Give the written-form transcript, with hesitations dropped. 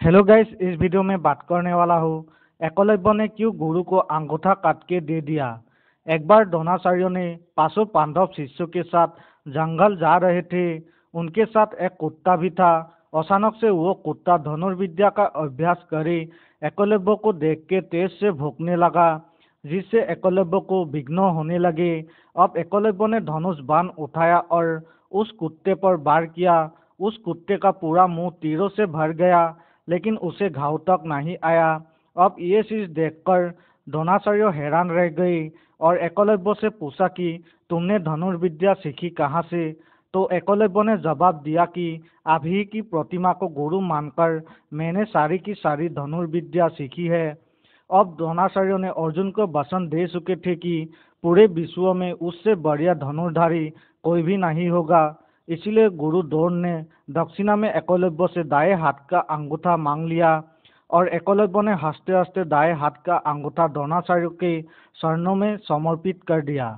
Hello guys, इस video में बात करने वाला हूँ एकलव्य ने क्यों गुरु को अंगूठा काट के दे दिया। एक बार द्रोणाचार्य ने 500 पांडव शिष्यों के साथ जंगल जा रहे थे। उनके साथ एक कुत्ता भी था। अचानक से वो कुत्ता धनुर्विद्या का अभ्यास करे एकलव्य को देख के तेज से भौंकने लगा, जिससे एकलव्य को विघ्न होने लगे। अब एकलव्य ने धनुष बाण उठाया और उस कुत्ते पर वार किया। उस कुत्ते का पूरा मुंह तीरों से भर गया, लेकिन उसे घाव तक नहीं आया। अब ये चीज देखकर द्रोणाचार्य हैरान रह गए और एकलव्य से पूछा कि तुमने धनुर्विद्या सीखी कहाँ से। तो एकलव्य ने जवाब दिया कि आप ही की प्रतिमा को गुरु मानकर मैंने सारी की सारी धनुर्विद्या सीखी है। अब द्रोणाचार्य ने अर्जुन को वचन दे चुके थे कि पूरे विश्व में उससे बढ़िया धनुर्धारी कोई भी नहीं होगा। इसीलिए गुरु द्रोण ने दक्षिणा में एकलव्य से दाएं हाथ का अंगूठा मांग लिया और एकलव्य ने हंसते हंसते दाएं हाथ का अंगूठा द्रोणाचार्य के चरणों में समर्पित कर दिया।